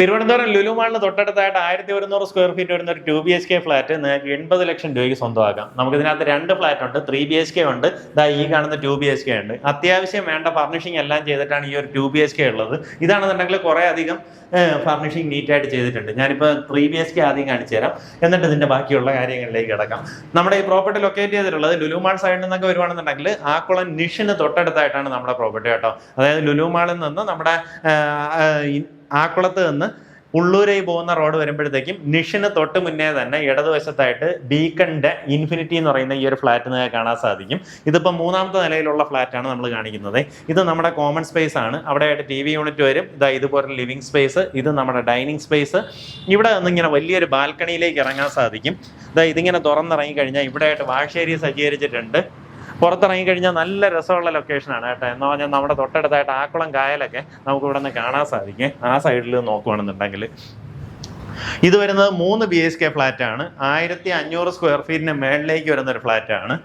തിരുവനന്തപുരം ലുലു മാളിന് തൊട്ടടുത്തായിട്ട് 1100 square feet വരുന്ന ഒരു 2BHK ഫ്ലാറ്റ് നിങ്ങൾക്ക് 80 ലക്ഷം രൂപയ്ക്ക് സ്വന്തമാക്കാം. നമുക്ക് ഇതിനകത്ത് 2 ഫ്ലാറ്റ് ഉണ്ട്, 3BHK ഉണ്ട്, ഈ കാണുന്ന 2BHK ഉണ്ട്. അത്യാവശ്യം വേണ്ട ഫർണിഷിംഗ് എല്ലാം ചെയ്തിട്ടാണ് ഈ ഒരു 2BHK ഉള്ളത്. ഇതാണെന്നുണ്ടെങ്കിൽ കുറേ അധികം ഫർണിഷിംഗ് നീറ്റായിട്ട് ചെയ്തിട്ടുണ്ട്. ഞാനിപ്പോൾ 3BHK ആദ്യം കാണിച്ചു തരാം, എന്നിട്ട് ഇതിന്റെ ബാക്കിയുള്ള കാര്യങ്ങളിലേക്ക് കിടക്കാം. നമ്മുടെ ഈ പ്രോപ്പർട്ടി ലൊക്കേറ്റ് ചെയ്തിട്ടുള്ളത് ലുലു മാൾ സൈഡിൽ നിന്നൊക്കെ വരുവാണെന്നുണ്ടെങ്കിൽ ആക്കുളം നിഷിന് തൊട്ടടുത്തായിട്ടാണ് നമ്മുടെ പ്രോപ്പർട്ടി കേട്ടോ. അതായത് ലുലു മാളിൽ നിന്ന് നമ്മുടെ ആക്കുളത്ത് നിന്ന് ഉള്ളൂരായി പോകുന്ന റോഡ് വരുമ്പോഴത്തേക്കും നിഷിന് തൊട്ട് മുന്നേ തന്നെ ഇടതുവശത്തായിട്ട് ബീക്കണിന്റെ ഇൻഫിനിറ്റി എന്ന് പറയുന്ന ഈ ഒരു ഫ്ലാറ്റ് നിങ്ങൾക്ക് കാണാൻ സാധിക്കും. ഇതിപ്പോൾ 3ാമത്തെ നിലയിലുള്ള ഫ്ലാറ്റാണ് നമ്മൾ കാണിക്കുന്നത്. ഇത് നമ്മുടെ കോമൺ സ്പേസ് ആണ്. അവിടെയായിട്ട് TV യൂണിറ്റ് വരും. ഇതുപോലെ ലിവിങ് സ്പേസ്, ഇത് നമ്മുടെ ഡൈനിങ് സ്പേസ്. ഇവിടെ നിന്ന് ഇങ്ങനെ വലിയൊരു ബാൽക്കണിയിലേക്ക് ഇറങ്ങാൻ സാധിക്കും. ഇതിങ്ങനെ തുറന്നിറങ്ങി കഴിഞ്ഞാൽ ഇവിടെയായിട്ട് വാഷ് ഏരിയ സജ്ജീകരിച്ചിട്ടുണ്ട്. പുറത്തിറങ്ങി കഴിഞ്ഞാൽ നല്ല രസമുള്ള ലൊക്കേഷനാണ് കേട്ടോ. എന്ന് പറഞ്ഞാൽ നമ്മുടെ തൊട്ടടുത്തായിട്ട് ആക്കുളം കായലൊക്കെ നമുക്ക് ഇവിടെ നിന്ന് കാണാൻ സാധിക്കും. ആ സൈഡിൽ നോക്കുകയാണെന്നുണ്ടെങ്കിൽ ഇത് വരുന്നത് 3 BHK ഫ്ലാറ്റ് ആണ്. 1500 സ്ക്വയർ ഫീറ്റിന് മേളിലേക്ക് വരുന്ന ഒരു ഫ്ലാറ്റ് ആണ്.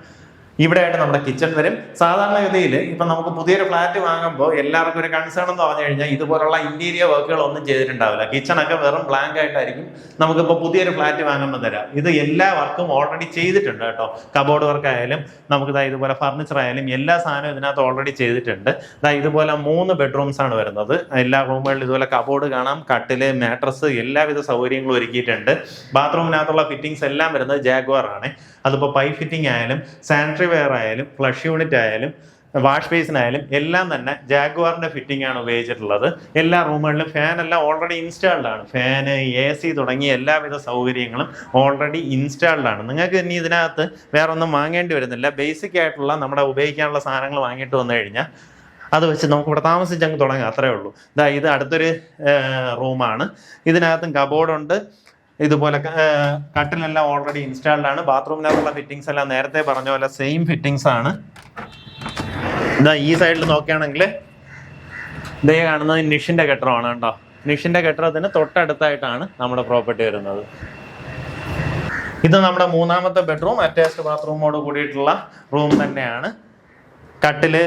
ഇവിടെ ആയിട്ട് നമ്മുടെ കിച്ചൺ വരും. സാധാരണഗതിയിൽ ഇപ്പം നമുക്ക് പുതിയൊരു ഫ്ലാറ്റ് വാങ്ങുമ്പോൾ എല്ലാവർക്കും ഒരു കൺസേൺ എന്ന് പറഞ്ഞു കഴിഞ്ഞാൽ ഇതുപോലുള്ള ഇന്റീരിയർ വർക്കുകളൊന്നും ചെയ്തിട്ടുണ്ടാവില്ല. കിച്ചണൊക്കെ വെറും ബ്ലാങ്ക് ആയിട്ടായിരിക്കും നമുക്കിപ്പോൾ പുതിയൊരു ഫ്ലാറ്റ് വാങ്ങുമ്പോൾ തരാം. ഇത് എല്ലാ വർക്കും ഓൾറെഡി ചെയ്തിട്ടുണ്ട് കേട്ടോ. കബോർഡ് വർക്ക് ആയാലും നമുക്ക് ഇതുപോലെ ഫർണിച്ചർ ആയാലും എല്ലാ സാധനവും ഇതിനകത്ത് ഓൾറെഡി ചെയ്തിട്ടുണ്ട്. ഇതുപോലെ 3 ബെഡ്റൂംസ് ആണ് വരുന്നത്. എല്ലാ റൂമുകളിലും ഇതുപോലെ കബോർഡ് കാണാം, കട്ടില്, മാട്രസ്, എല്ലാവിധ സൗകര്യങ്ങളും ഒരുക്കിയിട്ടുണ്ട്. ബാത്റൂമിനകത്തുള്ള ഫിറ്റിംഗ്സ് എല്ലാം വരുന്നത് ജാഗ്വാർ ആണ്. അതിപ്പോൾ പൈപ്പ് ഫിറ്റിംഗ് ആയാലും സാനിറ്ററി വെയർ ആയാലും ഫ്ലഷ് യൂണിറ്റ് ആയാലും വാഷ് ബേസിനായാലും എല്ലാം തന്നെ ജാഗ്വാറിന്റെ ഫിറ്റിംഗ് ആണ് ഉപയോഗിച്ചിട്ടുള്ളത്. എല്ലാ റൂമുകളിലും ഫാൻ എല്ലാം ഓൾറെഡി ഇൻസ്റ്റാൾഡ് ആണ്. ഫാന്, AC തുടങ്ങിയ എല്ലാവിധ സൗകര്യങ്ങളും ഓൾറെഡി ഇൻസ്റ്റാൾഡ് ആണ്. നിങ്ങൾക്ക് ഇനി ഇതിനകത്ത് വേറെ ഒന്നും വാങ്ങേണ്ടി വരുന്നില്ല. ബേസിക് ആയിട്ടുള്ള നമ്മുടെ ഉപയോഗിക്കാനുള്ള സാധനങ്ങൾ വാങ്ങിയിട്ട് വന്നു കഴിഞ്ഞാൽ അത് വെച്ച് നമുക്ക് ഇവിടെ താമസിച്ചങ്ങ് തുടങ്ങാം, അത്രേ ഉള്ളൂ. ഇത് അടുത്തൊരു റൂമാണ്. ഇതിനകത്തും കബോർഡുണ്ട്. ഇതുപോലെ കട്ടിലെല്ലാം ഓൾറെഡി ഇൻസ്റ്റാൾഡ് ആണ്. ബാത്റൂമിനകത്തുള്ള ഫിറ്റിംഗ്സ് എല്ലാം നേരത്തെ പറഞ്ഞ പോലെ സെയിം ഫിറ്റിംഗ്സ് ആണ്. ഈ സൈഡിൽ നോക്കുകയാണെങ്കിൽ കാണുന്നത് നിഷിന്റെ കെട്ടിടമാണ് കേട്ടോ. നിഷിന്റെ കെട്ടിടത്തിന് തൊട്ടടുത്തായിട്ടാണ് നമ്മുടെ പ്രോപ്പർട്ടി വരുന്നത്. ഇത് നമ്മുടെ 3ാമത്തെ ബെഡ്റൂം, അറ്റാച്ച്ഡ് ബാത്റൂമോട് കൂടിയിട്ടുള്ള റൂം തന്നെയാണ്. കട്ടില്,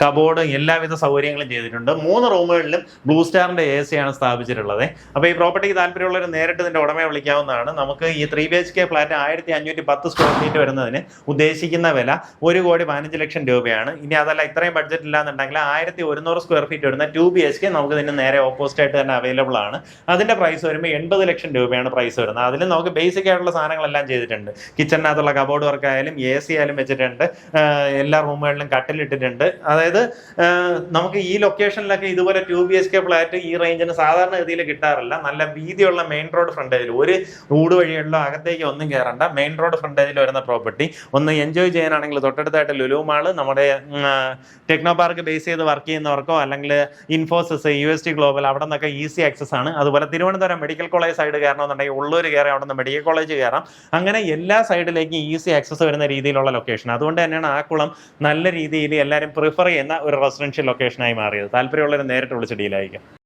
കബോർഡ്, എല്ലാവിധ സൗകര്യങ്ങളും ചെയ്തിട്ടുണ്ട്. 3 റൂമുകളിലും ബ്ലൂ സ്റ്റാറിന്റെ AC ആണ് സ്ഥാപിച്ചിട്ടുള്ളത്. അപ്പോൾ ഈ പ്രോപ്പർട്ടിക്ക് താല്പര്യമുള്ളവർ നേരിട്ട് ഇതിന്റെ ഉടമയെ വിളിക്കാവുന്നതാണ്. നമുക്ക് ഈ 3BHK ഫ്ലാറ്റ് 1510 സ്ക്വയർ ഫീറ്റ് വരുന്നതിന് ഉദ്ദേശിക്കുന്ന വില 1,15 ലക്ഷം രൂപയാണ്. ഇനി അതല്ല ഇത്രയും ബഡ്ജറ്റ് ഇല്ലാന്നുണ്ടെങ്കിൽ 1100 സ്ക്വയർ ഫീറ്റ് വരുന്ന 2BHK നമുക്ക് ഇതിന് നേരെ ഓപ്പോസിറ്റ് ആയിട്ട് തന്നെ അവൈലബിൾ ആണ്. അതിന്റെ പ്രൈസ് വരുമ്പോൾ 80 ലക്ഷം രൂപയാണ് പ്രൈസ് വരുന്നത്. അതിൽ നമുക്ക് ബേസിക് ആയിട്ടുള്ള സാധനങ്ങളെല്ലാം ചെയ്തിട്ടുണ്ട്. കിച്ചണിനകത്തുള്ള കബോർഡ് വർക്ക് ആയാലും AC ആയാലും വെച്ചിട്ടുണ്ട്. എല്ലാ റൂമുകളിലും കട്ടിലിട്ടിട്ടുണ്ട്. അതായത് നമുക്ക് ഈ ലൊക്കേഷനിലൊക്കെ ഇതുപോലെ 2BHK ഫ്ലാറ്റ് ഈ റേഞ്ചിന് സാധാരണഗതിയിൽ കിട്ടാറില്ല. നല്ല വീതിയുള്ള മെയിൻ റോഡ് ഫ്രണ്ടേജിൽ, ഒരു റോഡ് വഴിയുള്ള അകത്തേക്ക് ഒന്നും കയറണ്ട, മെയിൻ റോഡ് ഫ്രണ്ടേജിൽ വരുന്ന പ്രോപ്പർട്ടി. ഒന്ന് എൻജോയ് ചെയ്യാനാണെങ്കിൽ തൊട്ടടുത്തായിട്ട് ലുലു മാള്, നമ്മുടെ ടെക്നോ പാർക്ക് ബേസ് ചെയ്ത് വർക്ക് ചെയ്യുന്നവർക്കോ അല്ലെങ്കിൽ ഇൻഫോസിസ്, UST ഗ്ലോബൽ, അവിടെ നിന്നൊക്കെ ഈസി ആക്സസ് ആണ്. അതുപോലെ തിരുവനന്തപുരം മെഡിക്കൽ കോളേജ് സൈഡ് കയറണമെന്നുണ്ടെങ്കിൽ ഉള്ളൂർ കയറാം, അവിടെ നിന്ന് മെഡിക്കൽ കോളേജ് കയറാം. അങ്ങനെ എല്ലാ സൈഡിലേക്കും ഈസി ആക്സസ് വരുന്ന രീതിയിലുള്ള ലൊക്കേഷൻ. അതുകൊണ്ട് തന്നെയാണ് ആക്കുളം നല്ല രീതിയിൽ എല്ലാവരും പ്രിഫർ ചെയ്യുന്ന ഒരു റെസിഡൻഷ്യൽ ലൊക്കേഷനായി മാറിയത്. താല്പര്യമുള്ളവർ നേരിട്ട് വിളിച്ച് ഡീലായിരിക്കും.